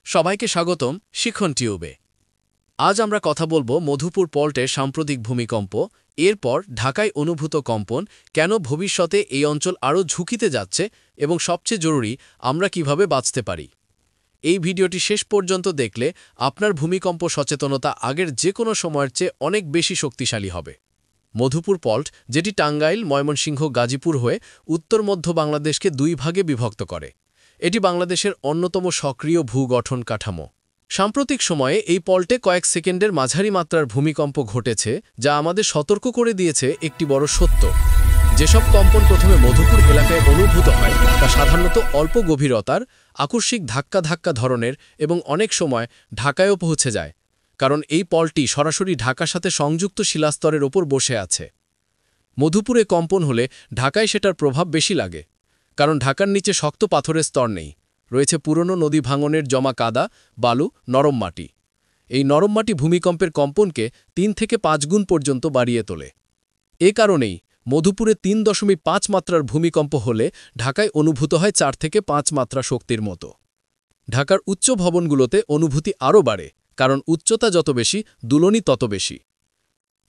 সবাইকে স্বাগতম শিখন টিউবে। আজ আমরা কথা বলবো মধুপুর পল্টের সাম্প্রতিক ভূমিকম্প, এরপর ঢাকায় অনুভূত কম্পন, কেন ভবিষ্যতে এই অঞ্চল আরও ঝুঁকিতে যাচ্ছে এবং সবচেয়ে জরুরি আমরা কিভাবে বাঁচতে পারি। এই ভিডিওটি শেষ পর্যন্ত দেখলে আপনার ভূমিকম্প সচেতনতা আগের যে কোনো সময়ের চেয়ে অনেক বেশি শক্তিশালী হবে। মধুপুর পল্ট, যেটি টাঙ্গাইল, ময়মনসিংহ, গাজীপুর হয়ে উত্তর মধ্য বাংলাদেশকে দুই ভাগে বিভক্ত করে, এটি বাংলাদেশের অন্যতম সক্রিয় ভূগঠন কাঠামো। সাম্প্রতিক সময়ে এই পল্টে কয়েক সেকেন্ডের মাঝারি মাত্রার ভূমিকম্প ঘটেছে, যা আমাদের সতর্ক করে দিয়েছে একটি বড় সত্য। যেসব কম্পন প্রথমে মধুপুর এলাকায় অনুভূত হয় তা সাধারণত অল্প গভীরতার, আকস্মিক ধাক্কা ধাক্কা ধরনের এবং অনেক সময় ঢাকায়ও পৌঁছে যায়, কারণ এই পল্টটি সরাসরি ঢাকার সাথে সংযুক্ত শিলাস্তরের ওপর বসে আছে। মধুপুরে কম্পন হলে ঢাকায় সেটার প্রভাব বেশি লাগে, কারণ ঢাকার নিচে শক্ত পাথরের স্তর নেই, রয়েছে পুরনো নদী ভাঙনের জমা কাদা, বালু, নরম মাটি। এই নরম মাটি ভূমিকম্পের কম্পনকে ৩ থেকে ৫ গুণ পর্যন্ত বাড়িয়ে তোলে। এ কারণেই মধুপুরে ৩.৫ মাত্রার ভূমিকম্প হলে ঢাকায় অনুভূত হয় ৪ থেকে ৫ মাত্রা শক্তির মতো। ঢাকার উচ্চ ভবনগুলোতে অনুভূতি আরও বাড়ে, কারণ উচ্চতা যত বেশি, দুলনি তত বেশি।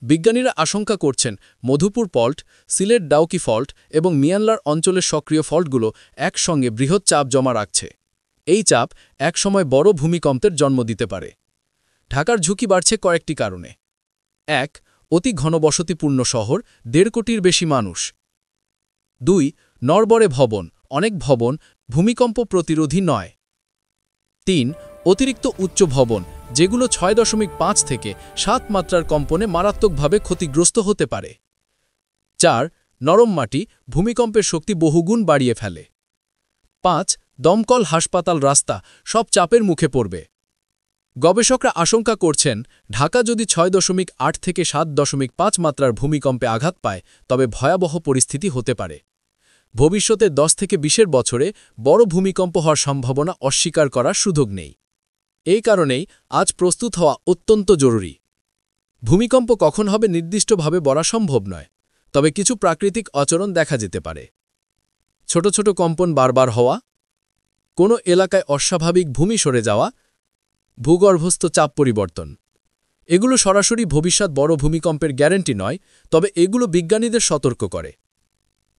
বিজ্ঞানীরা আশঙ্কা করছেন মধুপুর পল্ট, সিলেট ডাউকি ফল্ট এবং মিয়ানমার অঞ্চলের সক্রিয় ফল্টগুলো একসঙ্গে বৃহৎ চাপ জমা রাখছে। এই চাপ একসময় বড় ভূমিকম্পের জন্ম দিতে পারে। ঢাকার ঝুঁকি বাড়ছে কয়েকটি কারণে। ১. অতি ঘনবসতিপূর্ণ শহর, ১.৫ কোটির বেশি মানুষ। ২. নড়বড়ে ভবন, অনেক ভবন ভূমিকম্প প্রতিরোধী নয়। ৩. অতিরিক্ত উচ্চ ভবন, যেগুলো ৬.৫ থেকে ৭ মাত্রার কম্পনে মারাত্মকভাবে ক্ষতিগ্রস্ত হতে পারে। ৪. নরম মাটি ভূমিকম্পের শক্তি বহুগুণ বাড়িয়ে ফেলে। ৫. দমকল, হাসপাতাল, রাস্তা সব চাপের মুখে পড়বে। গবেষকরা আশঙ্কা করছেন ঢাকা যদি ৬.৮ থেকে ৭.৫ মাত্রার ভূমিকম্পে আঘাত পায়, তবে ভয়াবহ পরিস্থিতি হতে পারে। ভবিষ্যতে ১০ থেকে ২০ বছরে বড় ভূমিকম্প হওয়ার সম্ভাবনা অস্বীকার করার সুযোগ নেই। এই কারণেই আজ প্রস্তুত হওয়া অত্যন্ত জরুরি। ভূমিকম্প কখন হবে নির্দিষ্টভাবে বলা সম্ভব নয়, তবে কিছু প্রাকৃতিক আচরণ দেখা যেতে পারে। ছোট ছোট কম্পন বারবার হওয়া, কোনো এলাকায় অস্বাভাবিক ভূমি সরে যাওয়া, ভূগর্ভস্থ চাপ পরিবর্তন। এগুলো সরাসরি ভবিষ্যৎ বড় ভূমিকম্পের গ্যারান্টি নয়, তবে এগুলো বিজ্ঞানীদের সতর্ক করে।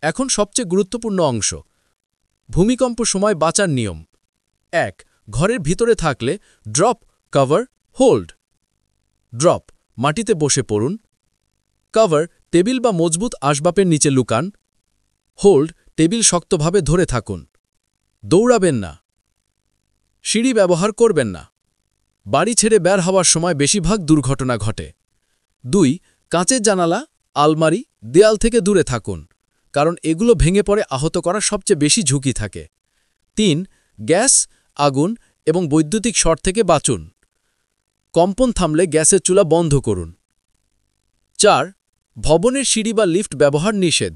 এখন সবচেয়ে গুরুত্বপূর্ণ অংশ, ভূমিকম্প সময় বাঁচার নিয়ম। ১. ঘরের ভিতরে থাকলে ড্রপ, কভার, হোল্ড। ড্রপ, মাটিতে বসে পড়ুন। কভার, টেবিল বা মজবুত আসবাবের নিচে লুকান। হোল্ড, টেবিল শক্তভাবে ধরে থাকুন। দৌড়াবেন না। সিঁড়ি ব্যবহার করবেন না। বাড়ি ছেড়ে বের হওয়ার সময় বেশিরভাগ দুর্ঘটনা ঘটে। ২. কাঁচের জানালা, আলমারি, দেয়াল থেকে দূরে থাকুন, কারণ এগুলো ভেঙে পড়ে আহত করার সবচেয়ে বেশি ঝুঁকি থাকে। ৩. গ্যাস, আগুন এবং বৈদ্যুতিক শর্ট থেকে বাঁচুন। কম্পন থামলে গ্যাসের চুলা বন্ধ করুন। ৪. ভবনের সিঁড়ি বা লিফট ব্যবহার নিষেধ।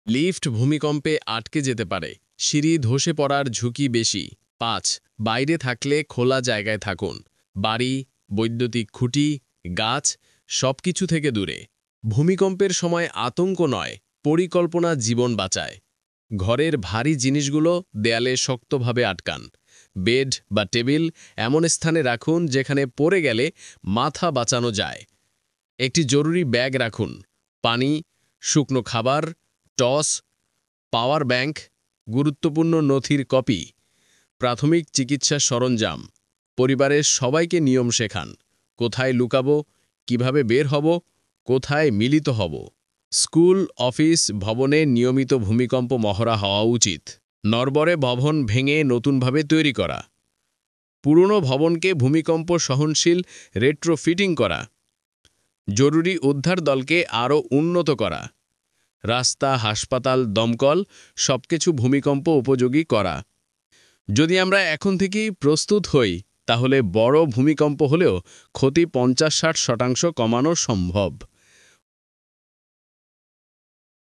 লিফট ভূমিকম্পে আটকে যেতে পারে, সিঁড়ি ধসে পড়ার ঝুঁকি বেশি। ৫. বাইরে থাকলে খোলা জায়গায় থাকুন, বাড়ি, বৈদ্যুতিক খুঁটি, গাছ সবকিছু থেকে দূরে। ভূমিকম্পের সময় আতঙ্ক নয়, পরিকল্পনা জীবন বাঁচায়। ঘরের ভারী জিনিসগুলো দেয়ালে শক্তভাবে আটকান। বেড বা টেবিল এমন স্থানে রাখুন যেখানে পড়ে গেলে মাথা বাঁচানো যায়। একটি জরুরি ব্যাগ রাখুন, পানি, শুকনো খাবার, টস, পাওয়ার ব্যাংক, গুরুত্বপূর্ণ নথির কপি, প্রাথমিক চিকিৎসা সরঞ্জাম। পরিবারের সবাইকে নিয়ম শেখান, কোথায় লুকাবো, কিভাবে বের হব, কোথায় মিলিত হব। স্কুল, অফিস, ভবনে নিয়মিত ভূমিকম্প মহড়া হওয়া উচিত। নড়বড়ে ভবন ভেঙে নতুনভাবে তৈরি করা। পুরনো ভবনকে ভূমিকম্প সহনশীল রেট্রোফিটিং করা। জরুরি উদ্ধার দলকে আরও উন্নত করা। রাস্তা, হাসপাতাল, দমকল সবকিছু ভূমিকম্প উপযোগী করা। যদি আমরা এখন থেকেই প্রস্তুত হই, তাহলে বড় ভূমিকম্প হলেও ক্ষতি ৫০-৬০% কমানো সম্ভব।